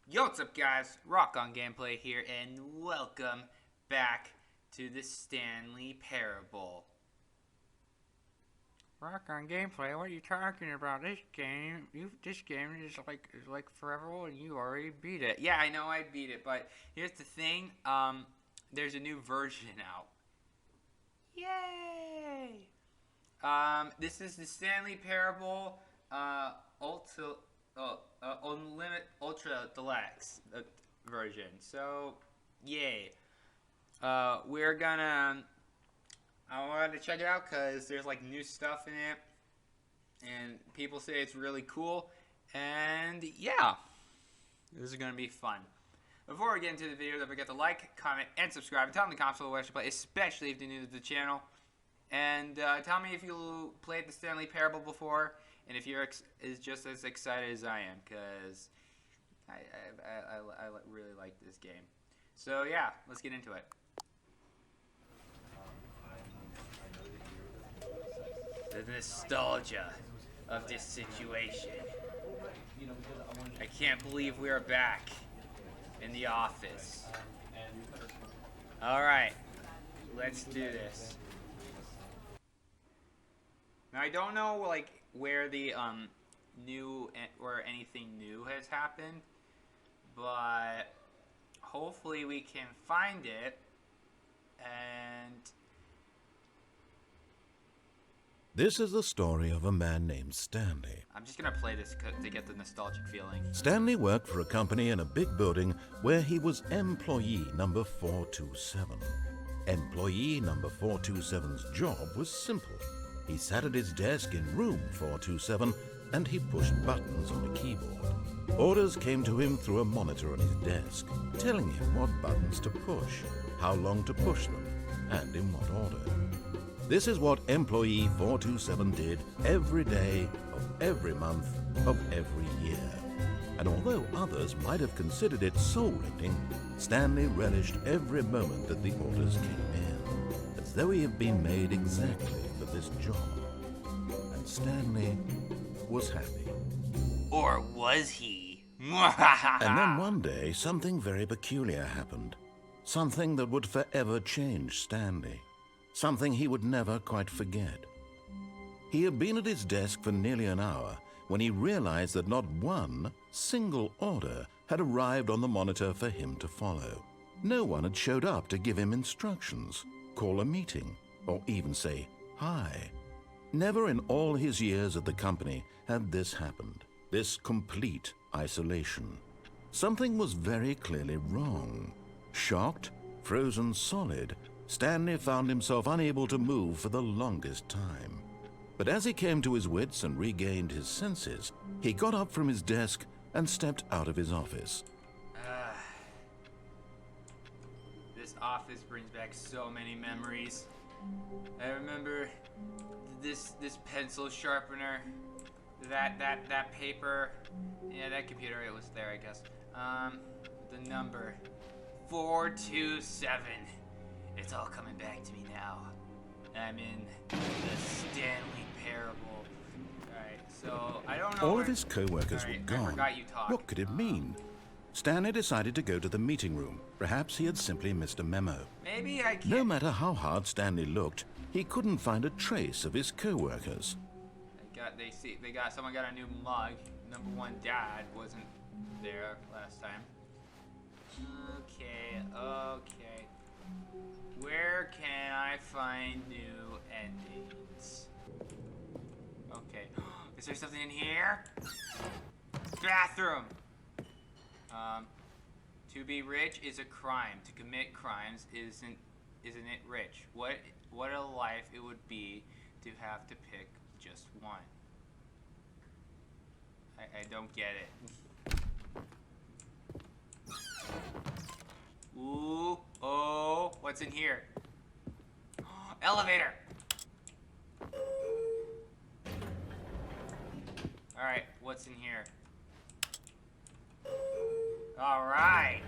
Yo, what's up guys? Rock on Gameplay here, and welcome back to the Stanley Parable. Rock on Gameplay, what are you talking about? This game is like forever old and you already beat it. Yeah, I know I beat it, but here's the thing, there's a new version out. Yay! This is the Stanley Parable, Unlimited Ultra Deluxe version. So, yay. I wanted to check it out because there's like new stuff in it, and people say it's really cool, and yeah, this is gonna be fun. Before we get into the video, don't forget to like, comment, and subscribe, and tell them the console what you play, especially if you're new to the channel. And tell me if you played the Stanley Parable before, and if you're just as excited as I am, because I really like this game. So yeah, let's get into it. The nostalgia of this situation. I can't believe we're back in the office. Alright, let's do this. Now I don't know like where the new or anything new has happened, but hopefully we can find it. And this is the story of a man named Stanley. I'm just gonna play this to get the nostalgic feeling. Stanley worked for a company in a big building where he was employee number 427. Employee number 427's job was simple. He sat at his desk in room 427 and he pushed buttons on a keyboard. Orders came to him through a monitor on his desk, telling him what buttons to push, how long to push them, and in what order. This is what employee 427 did every day of every month of every year. And although others might have considered it soul-rending, Stanley relished every moment that the orders came in, as though he had been made exactly for this job. And Stanley was happy. Or was he? And then one day, something very peculiar happened. Something that would forever change Stanley. Something he would never quite forget. He had been at his desk for nearly an hour when he realized that not one single order had arrived on the monitor for him to follow. No one had showed up to give him instructions, call a meeting, or even say hi. Never in all his years at the company had this happened, this complete isolation. Something was very clearly wrong. Shocked, frozen solid, Stanley found himself unable to move for the longest time. But as he came to his wits and regained his senses, he got up from his desk and stepped out of his office. This office brings back so many memories. I remember this pencil sharpener, that paper, yeah, that computer, it was there, I guess. The number 427. It's all coming back to me now. I'm in the Stanley Parable. Alright, so I don't know. All of his co-workers were gone. I forgot you talked. What could it mean? Stanley decided to go to the meeting room. Perhaps he had simply missed a memo. Maybe I can't. No matter how hard Stanley looked, he couldn't find a trace of his co-workers. Someone got a new mug. Number one dad wasn't there last time. Okay. Where can I find new endings? Okay. Is there something in here? Bathroom! To be rich is a crime. To commit crimes isn't it rich? What a life it would be to have to pick just one. I don't get it. Ooh, oh, what's in here? Elevator! Alright, what's in here? Alright!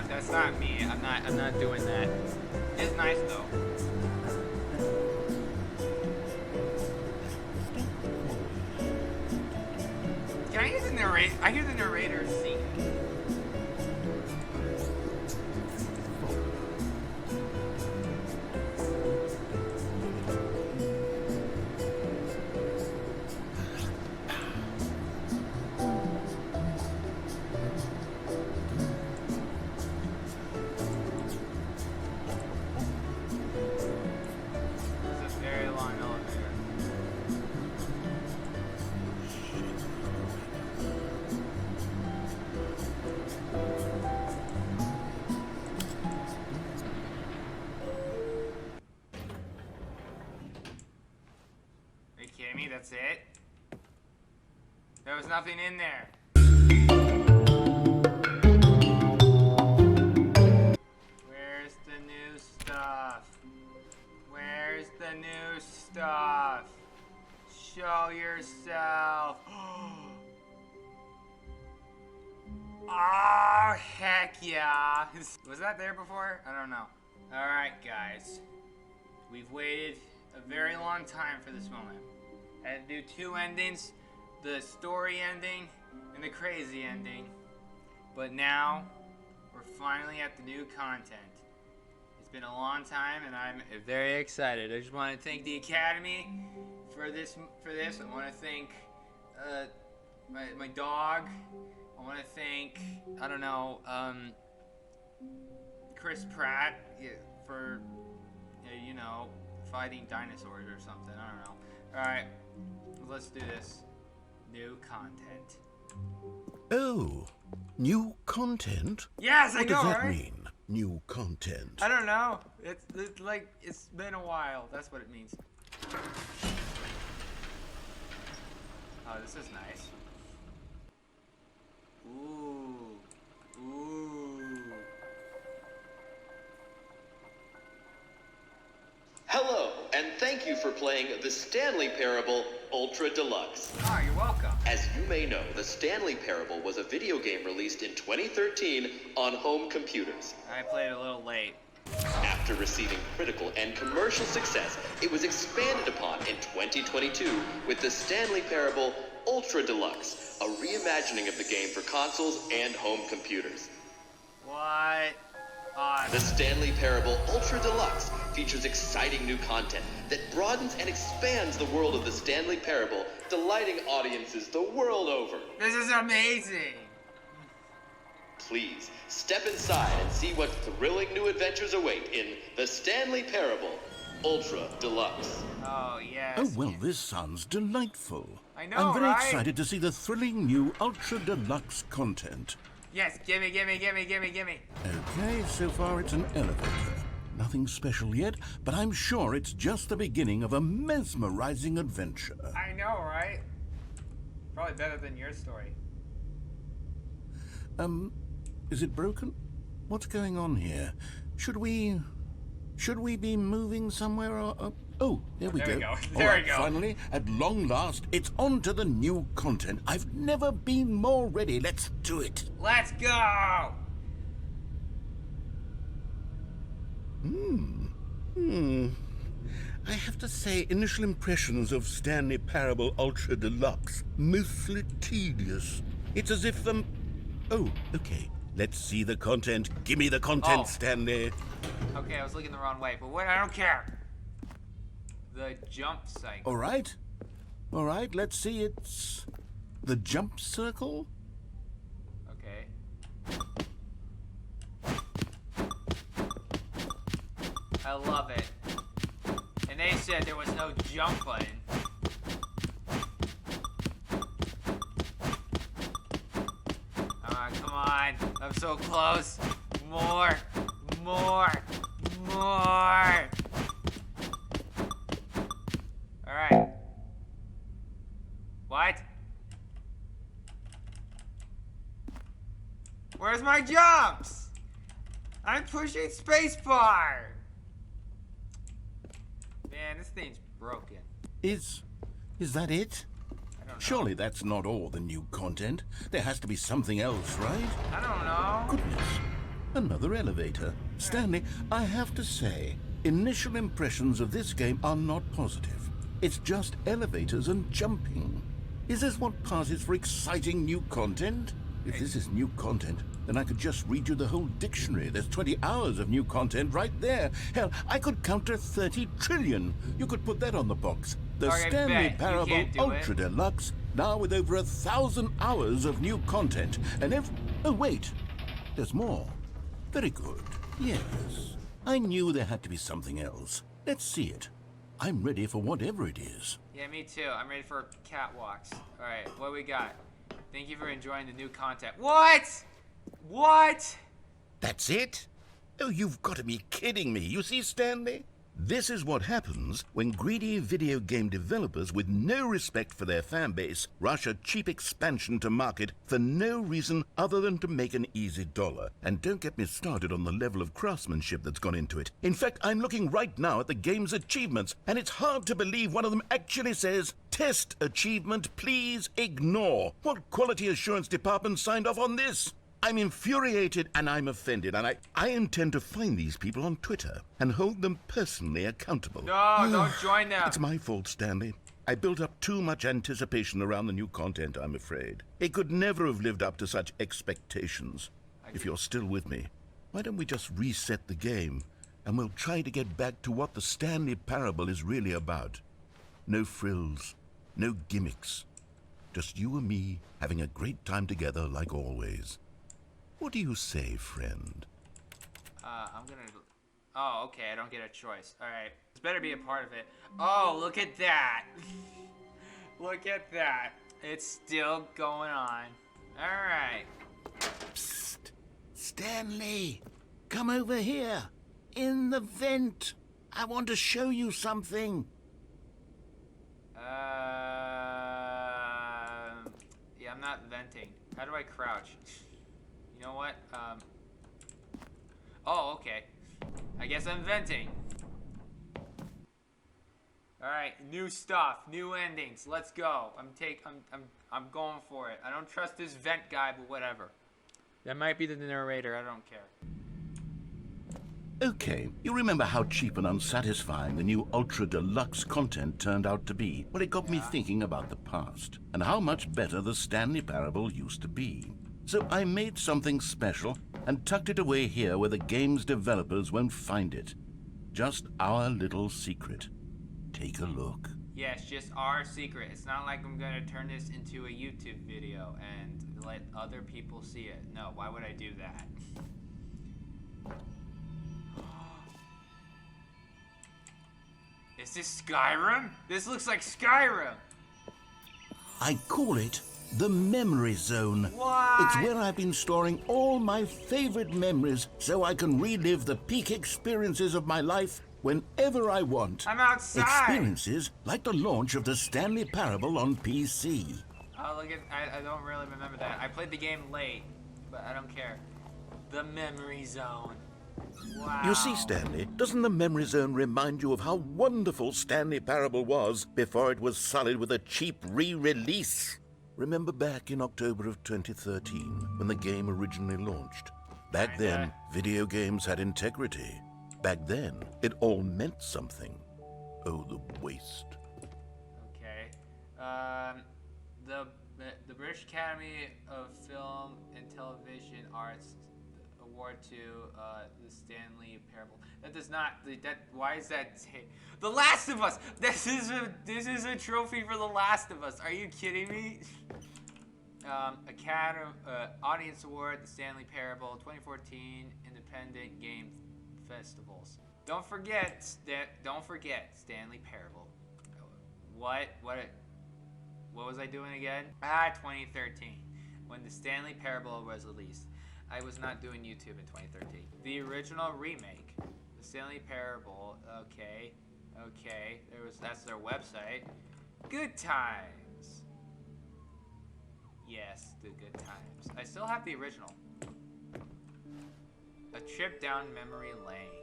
That's not me. I'm not doing that. It's nice though. hear the narrator sing. It's a very long elevator. Are you kidding me? That's it? There was nothing in there. Where's the new stuff? Where's the new stuff? Show yourself. Oh, heck yeah. Was that there before? I don't know. Alright, guys. We've waited a very long time for this moment. I had to do two endings. The story ending and the crazy ending. But now, we're finally at the new content. It's been a long time and I'm very excited. I just want to thank the Academy for this. I want to thank my dog. I want to thank, I don't know, Chris Pratt for, you know, fighting dinosaurs or something. I don't know. Alright, let's do this. New content. Oh, new content? Yes, I What know, does that right? mean, new content? I don't know. It's like, it's been a while. That's what it means. Oh, this is nice. Ooh. Ooh. Hello, and thank you for playing the Stanley Parable Ultra Deluxe. Oh, you're welcome. As you may know, the Stanley Parable was a video game released in 2013 on home computers. I played a little late. After receiving critical and commercial success, it was expanded upon in 2022 with the Stanley Parable Ultra Deluxe, a reimagining of the game for consoles and home computers. What? The Stanley Parable Ultra Deluxe features exciting new content that broadens and expands the world of the Stanley Parable, delighting audiences the world over. This is amazing. Please, step inside and see what thrilling new adventures await in the Stanley Parable Ultra Deluxe. Oh, yes. Oh, well, this sounds delightful. I know, I'm very right? excited to see the thrilling new Ultra Deluxe content. Yes, gimme. Okay, so far it's an elevator. Nothing special yet, but I'm sure it's just the beginning of a mesmerizing adventure. I know, right? Probably better than your story. Is it broken? What's going on here? Should we be moving somewhere or... Oh, there we There go. we go. All There right, we go. finally, at long last, it's on to the new content. I've never been more ready. Let's do it. Let's go! I have to say, initial impressions of Stanley Parable Ultra Deluxe, mostly tedious. It's as if, Oh, okay. Let's see the content. Give me the content, Oh. Stanley. Okay, I was looking the wrong way, but what? I don't care. The jump cycle. All right. All right, let's see. It's the jump circle. Okay. I love it. And they said there was no jump button. Come on. I'm so close. More. Alright. What? Where's my jumps? I'm pushing spacebar. Man, this thing's broken. Is that it? I don't know. Surely that's not all the new content. There has to be something else, right? I don't know. Goodness. Another elevator. Stanley, I have to say, initial impressions of this game are not positive. It's just elevators and jumping. Is this what passes for exciting new content? If this is new content, then I could just read you the whole dictionary. There's 20 hours of new content right there. Hell, I could count to 30 trillion. You could put that on the box. The Okay, Stanley bet. You Parable can't do Ultra it. Deluxe, now with over 1,000 hours of new content. And oh, wait. There's more. Very good. Yes. I knew there had to be something else. Let's see it. I'm ready for whatever it is. Yeah, me too. I'm ready for catwalks. All right, what we got? Thank you for enjoying the new content. What? What? That's it? Oh, you've got to be kidding me. You see, Stanley? This is what happens when greedy video game developers with no respect for their fan base rush a cheap expansion to market for no reason other than to make an easy dollar. And don't get me started on the level of craftsmanship that's gone into it. In fact, I'm looking right now at the game's achievements, and it's hard to believe one of them actually says, "Test achievement, please ignore." What quality assurance department signed off on this? I'm infuriated and I'm offended, and I intend to find these people on Twitter and hold them personally accountable. No, don't join them. It's my fault, Stanley. I built up too much anticipation around the new content, I'm afraid. It could never have lived up to such expectations. If you're still with me, why don't we just reset the game and we'll try to get back to what the Stanley Parable is really about. No frills, no gimmicks. Just you and me having a great time together like always. What do you say, friend? I'm gonna... Oh, okay, I don't get a choice. Alright, this better be a part of it. Oh, look at that. Look at that. It's still going on. Alright. Psst! Stanley! Come over here! In the vent! I want to show you something! Yeah, I'm not venting. How do I crouch? You know what? Oh, okay. I guess I'm venting. Alright, new stuff, new endings. Let's go. I'm going for it. I don't trust this vent guy, but whatever. That might be the narrator, I don't care. Okay, you remember how cheap and unsatisfying the new Ultra Deluxe content turned out to be? Well, it got me thinking about the past, and how much better the Stanley Parable used to be. So I made something special and tucked it away here where the game's developers won't find it. Just our little secret. Take a look. Yes, just our secret. It's not like I'm gonna turn this into a YouTube video and let other people see it. No, why would I do that? Is this Skyrim? This looks like Skyrim. I call it the Memory Zone. What? It's where I've been storing all my favorite memories so I can relive the peak experiences of my life whenever I want. I'm outside. Experiences like the launch of the Stanley Parable on PC. Oh, look at... I don't really remember that. I played the game late, but I don't care. The Memory Zone. Wow. You see, Stanley, doesn't the Memory Zone remind you of how wonderful Stanley Parable was before it was sullied with a cheap re-release? Remember back in October of 2013, when the game originally launched? Back then, video games had integrity. Back then, it all meant something. Oh, the waste. Okay. The British Academy of Film and Television Arts award to the Stanley Parable. That does not. Why is that? The Last of Us. This is a trophy for The Last of Us. Are you kidding me? Academy Audience Award, the Stanley Parable, 2014 Independent Game Festivals. Don't forget Stanley Parable. What was I doing again? 2013, when the Stanley Parable was released. I was not doing YouTube in 2013. The original remake, the Stanley Parable. Okay. That's their website. Good times. Yes, the good times. I still have the original. A trip down memory lane.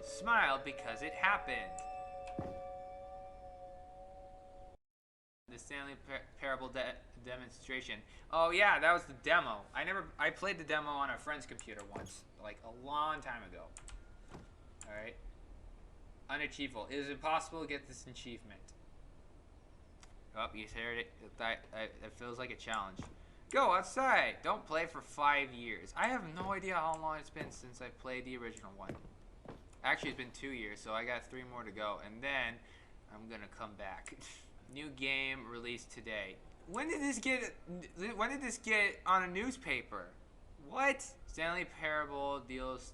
Smile because it happened. The Stanley Parable demonstration. Oh yeah, that was the demo. I played the demo on a friend's computer once, like a long time ago. Alright. Unachievable. It is impossible to get this achievement. Oh, you heard it. It feels like a challenge. Go outside. Don't play for 5 years. I have no idea how long it's been since I played the original one. Actually, it's been 2 years, so I got 3 more to go, and then I'm gonna come back. New game released today. When did this get on a newspaper? What? Stanley Parable deals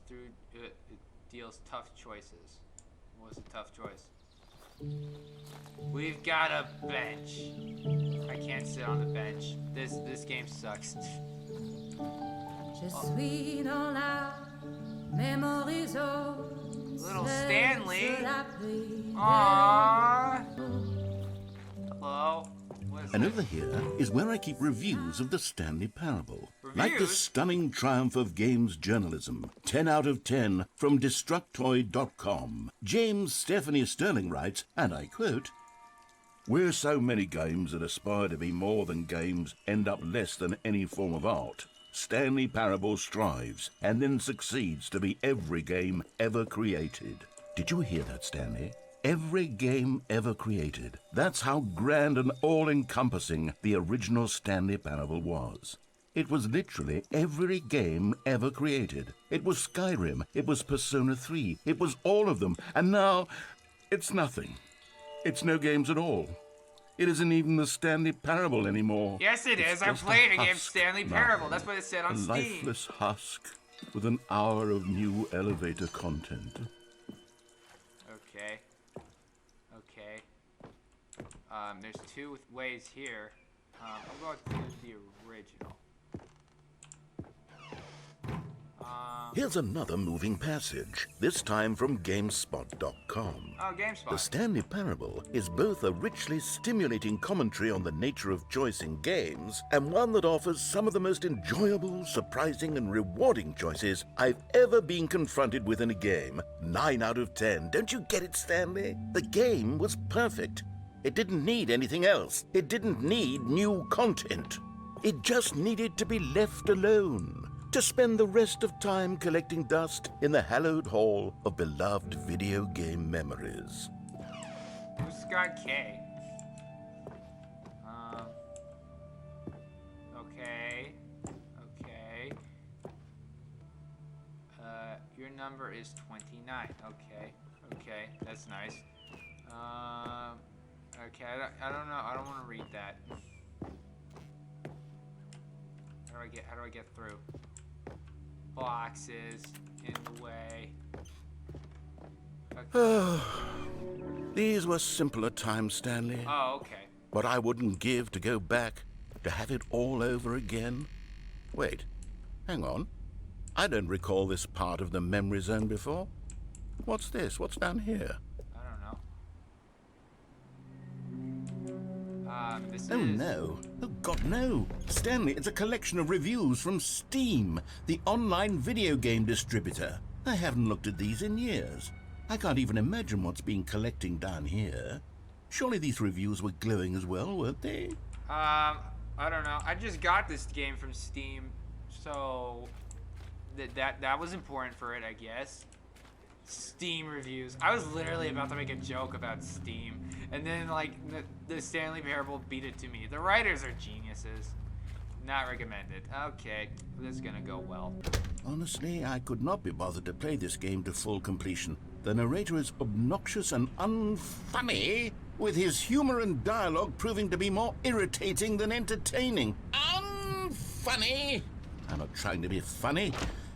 tough choices. What was a tough choice? We've got a bench. I can't sit on the bench. This game sucks. Little Stanley. Aww. Hello. And over here is where I keep reviews of the Stanley Parable. Reviews? Like the stunning triumph of games journalism. 10 out of 10 from Destructoid.com. James Stephanie Sterling writes, and I quote, "Where so many games that aspire to be more than games end up less than any form of art, Stanley Parable strives and then succeeds to be every game ever created." Did you hear that, Stanley? Every game ever created. That's how grand and all-encompassing the original Stanley Parable was. It was literally every game ever created. It was Skyrim, it was Persona 3, it was all of them, and now it's nothing. It's no games at all. It isn't even the Stanley Parable anymore. Yes, it is. I just played a against husk Stanley now. Parable. That's what it said on A Steam. lifeless husk with an hour of new elevator content. Okay. Okay. There's 2 ways here. I'm going to do the original. Here's another moving passage, this time from GameSpot.com. Oh, GameSpot. The Stanley Parable is both a richly stimulating commentary on the nature of choice in games and one that offers some of the most enjoyable, surprising, and rewarding choices I've ever been confronted with in a game. 9 out of 10. Don't you get it, Stanley? The game was perfect. It didn't need anything else. It didn't need new content. It just needed to be left alone, to spend the rest of time collecting dust in the hallowed hall of beloved video game memories. Who's Scott K? Okay. Okay. Your number is 29. Okay. Okay, that's nice. Okay, I don't know. I don't want to read that. How do I get through? Boxes in the way. Okay. These were simpler times, Stanley. Oh, okay. What I wouldn't give to go back, to have it all over again. Wait, hang on. I don't recall this part of the memory zone before. What's this? What's down here? I don't know. This Oh, is... no. Oh, God, no. Stanley, it's a collection of reviews from Steam, the online video game distributor. I haven't looked at these in years. I can't even imagine what's been collecting down here. Surely these reviews were glowing as well, weren't they? I don't know. I just got this game from Steam, so that was important for it, I guess. Steam reviews. I was literally about to make a joke about Steam, and then like the Stanley Parable beat it to me. The writers are geniuses. Not recommended. Okay, this is gonna go well. Honestly, I could not be bothered to play this game to full completion. The narrator is obnoxious and unfunny, with his humor and dialogue proving to be more irritating than entertaining. Unfunny! I'm not trying to be funny.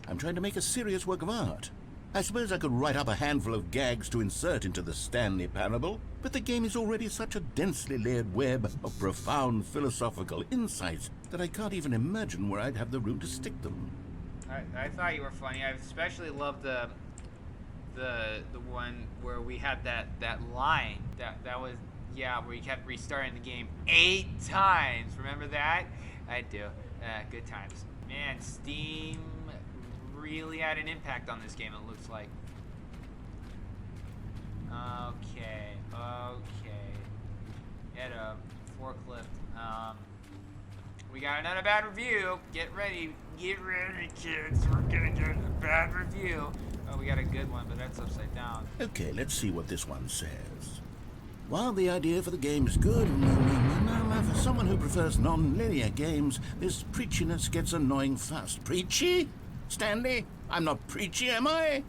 I'm trying to make a serious work of art. I suppose I could write up a handful of gags to insert into the Stanley Parable, but the game is already such a densely layered web of profound philosophical insights that I can't even imagine where I'd have the room to stick them. I thought you were funny. I especially loved the one where we had that line that was, yeah, where you kept restarting the game 8 times. Remember that? I do. Good times. Man, Steam really had an impact on this game, it looks like. Okay. Get a forklift. We got another bad review. Get ready, kids. We're gonna get a bad review. Oh, we got a good one, but that's upside down. Okay, let's see what this one says. While the idea for the game is good, Now, for someone who prefers non-linear games, this preachiness gets annoying fast. Preachy? Stanley? I'm not preachy, am I?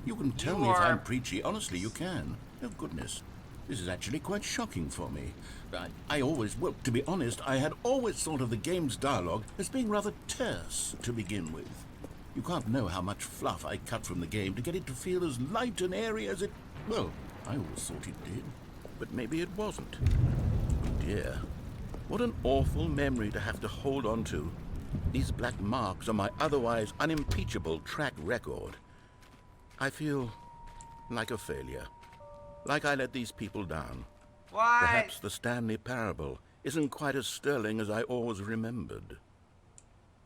You can tell me if I'm preachy. Honestly, you can. Oh, goodness. This is actually quite shocking for me. Well, to be honest, I had always thought of the game's dialogue as being rather terse to begin with. You can't know how much fluff I cut from the game to get it to feel as light and airy as it... Well, I always thought it did. But maybe it wasn't. Oh, dear. What an awful memory to have to hold on to. These black marks on my otherwise unimpeachable track record. I feel like a failure. Like I let these people down. What? Perhaps the Stanley Parable isn't quite as sterling as I always remembered.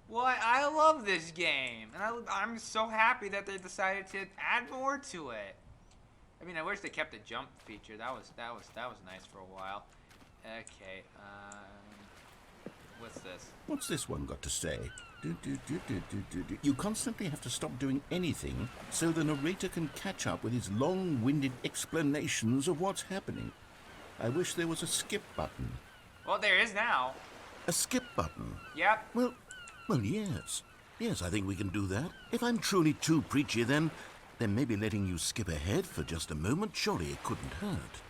What? I love this game, and I'm so happy that they decided to add more to it. I mean, I wish they kept the jump feature. That was nice for a while. Okay. What's this? What's this one got to say? You constantly have to stop doing anything so the narrator can catch up with his long-winded explanations of what's happening. I wish there was a skip button. Well, there is now. A skip button? Yep. Well, yes. Yes, I think we can do that. If I'm truly too preachy, then maybe letting you skip ahead for just a moment, surely it couldn't hurt.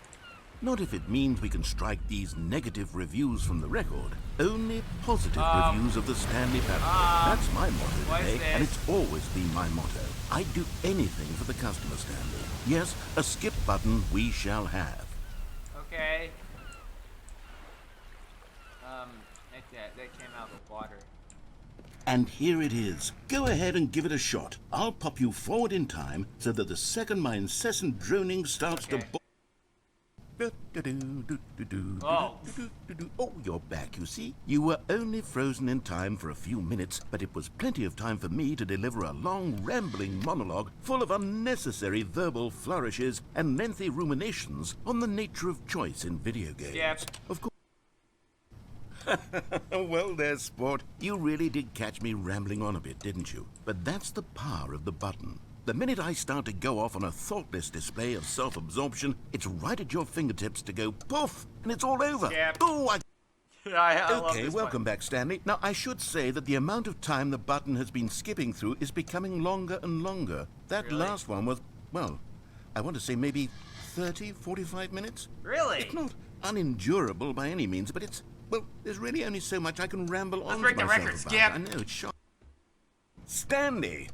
Not if it means we can strike these negative reviews from the record. Only positive reviews of the Stanley Parable. That's my motto today, and it's always been my motto. I'd do anything for the customer, Stanley. Yes, a skip button we shall have. Okay. That came out of the water. And here it is. Go ahead and give it a shot. I'll pop you forward in time so that the second my incessant droning starts to... Oh. Oh, you're back, you see. You were only frozen in time for a few minutes, but it was plenty of time for me to deliver a long, rambling monologue full of unnecessary verbal flourishes and lengthy ruminations on the nature of choice in video games. Yep. Of course. Well, there, sport. You really did catch me rambling on a bit, didn't you? But that's the power of the button. The minute I start to go off on a thoughtless display of self-absorption, it's right at your fingertips to go poof, and it's all over. Yep. Oh, I love okay, this welcome button. back, Stanley. Now, I should say that the amount of time the button has been skipping through is becoming longer and longer. That Really? last one was, well, I want to say maybe 30, 45 minutes? Really? It's not unendurable by any means, but it's, well, there's really only so much I can ramble on break the myself record, about. Skip. I know, it's shocking. Stanley,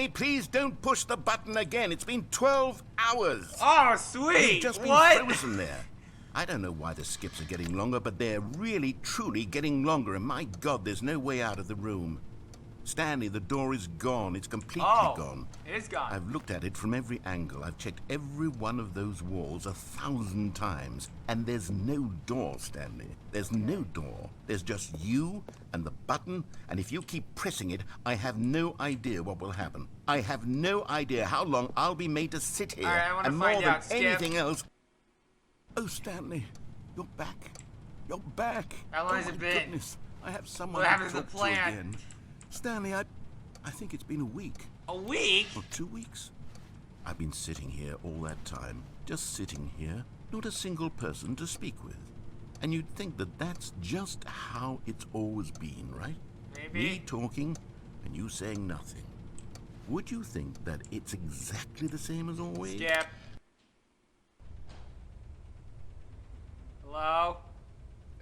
please don't push the button again. It's been 12 hours. Oh, sweet. You've just been what? frozen there. I don't know why the skips are getting longer, but they're really, truly getting longer, and my God, there's no way out of the room. Stanley, the door is gone. It's completely gone. It is gone. I've looked at it from every angle. I've checked every one of those walls 1,000 times. And there's no door, Stanley. There's no door. There's just you and the button. And if you keep pressing it, I have no idea what will happen. I have no idea how long I'll be made to sit here. All right, I wanna and find more than out, Skip. anything else... Oh, Stanley, you're back. You're back. How long has Oh, it my been? goodness. I have someone What to happened to the talk to plant? again. Stanley, I think it's been a week. A week? Or 2 weeks. I've been sitting here all that time. Just sitting here. Not a single person to speak with. And you'd think that that's just how it's always been, right? Maybe. Me talking and you saying nothing. Would you think that it's exactly the same as always? Skip. Hello?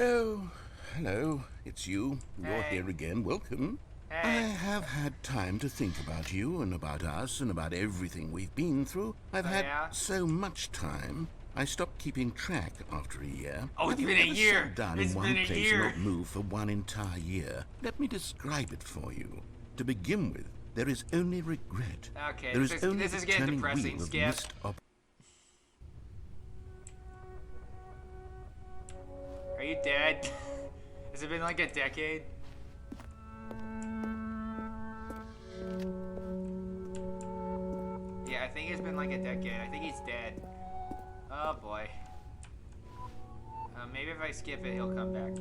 Oh, hello. It's you. You're Hey. here again. Welcome. I Hey. have had time to think about you and about us and about everything we've been through. I've had yeah? so much time. I stopped keeping track after a year. Oh, it's Have you been a ever year. sat down It's in one been a place year. and not moved for one entire year? Let me describe it for you. To begin with, there is only regret. Okay, There this is is- only this the is getting turning depressing, wheel of Skip. missed Are you dead? Has it been like a decade? Yeah, I think it's been like a decade. I think he's dead. Oh boy. Maybe if I skip it, he'll come back.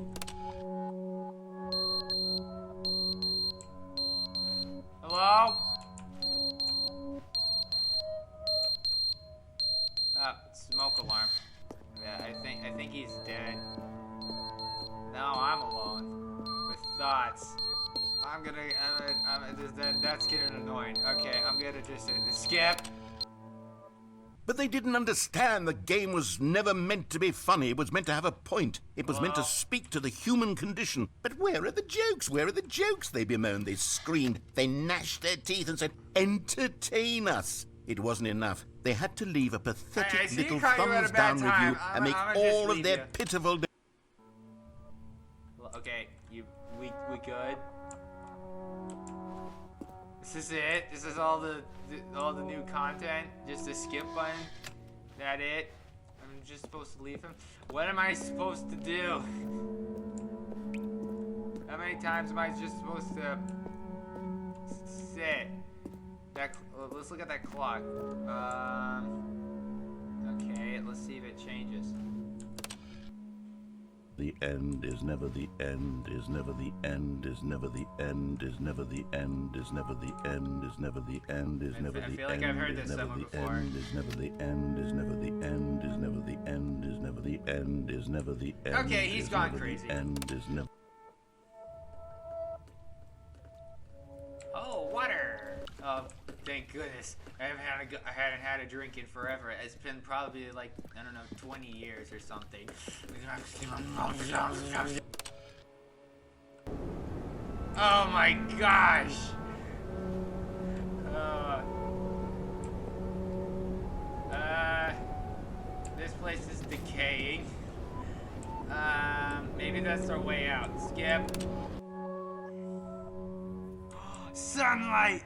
Hello? Smoke alarm. Yeah, I think he's dead. spots. That's getting annoying. Okay, I'm gonna just skip. But they didn't understand the game was never meant to be funny. It was meant to have a point. It was meant to speak to the human condition. But where are the jokes? Where are the jokes? They bemoaned, they screamed, they gnashed their teeth and said, entertain us. It wasn't enough. They had to leave a pathetic little thumbs down review and make all of their pitiful... Okay, we good? This is it? This is all the new content? Just a skip button? That it? I'm just supposed to leave him? What am I supposed to do? How many times am I just supposed to sit? Let's look at that clock. Okay, let's see if it changes. The end is never the end, is never the end, is never the end, is never the end, is never the end, is never the end, is never the end. I feel like I've heard this somewhere before. Is never the end, is never the end, is never the end, is never the end, is never the end. Okay, he's gone crazy. End is never. Oh, water! Oh, thank goodness. I hadn't had a drink in forever. It's been probably like, I don't know, 20 years or something. Oh my gosh! This place is decaying. Maybe that's our way out. Skip. Sunlight!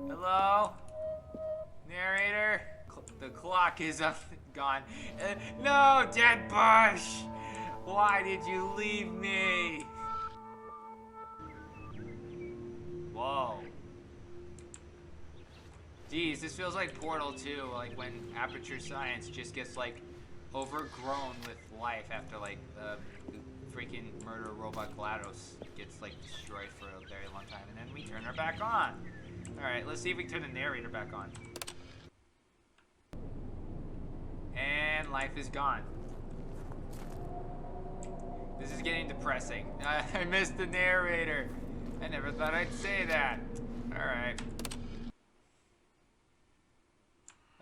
Hello? Narrator? The clock is gone. No, dead bush! Why did you leave me? Whoa. Geez, this feels like Portal 2, like when Aperture Science just gets like overgrown with life after like freaking murder robot GLaDOS gets like destroyed for a very long time, and then we turn her back on. Alright, let's see if we can turn the narrator back on. And life is gone. This is getting depressing. I missed the narrator. I never thought I'd say that. Alright.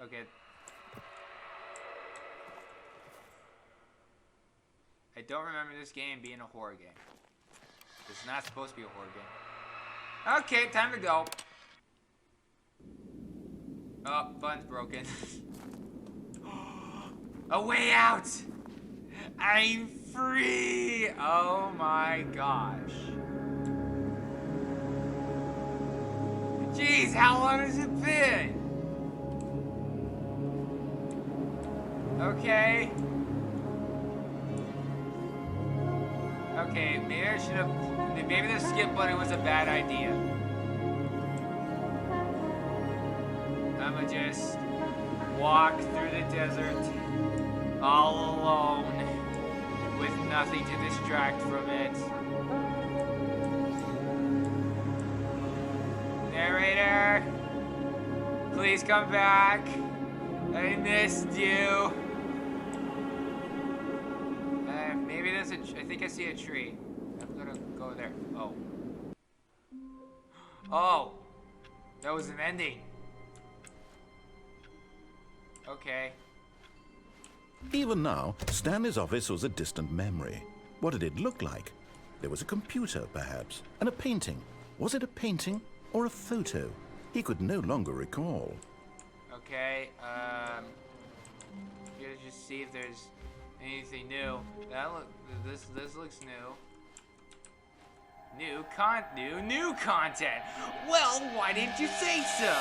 Okay. I don't remember this game being a horror game. It's not supposed to be a horror game. Okay, time to go. Oh, button's broken. A way out! I'm free! Oh my gosh. Jeez, how long has it been? Okay. Okay, maybe I should have... Maybe the skip button was a bad idea. I'ma just walk through the desert all alone with nothing to distract from it. Narrator, please come back. I missed you. Maybe there's a... I think I see a tree. I'm gonna go there. Oh. Oh! That was an ending. Okay. Even now, Stanley's office was a distant memory. What did it look like? There was a computer, perhaps, and a painting. Was it a painting or a photo? He could no longer recall. Okay, let's just see if there's anything new. This looks new. New content. Well, why didn't you say so?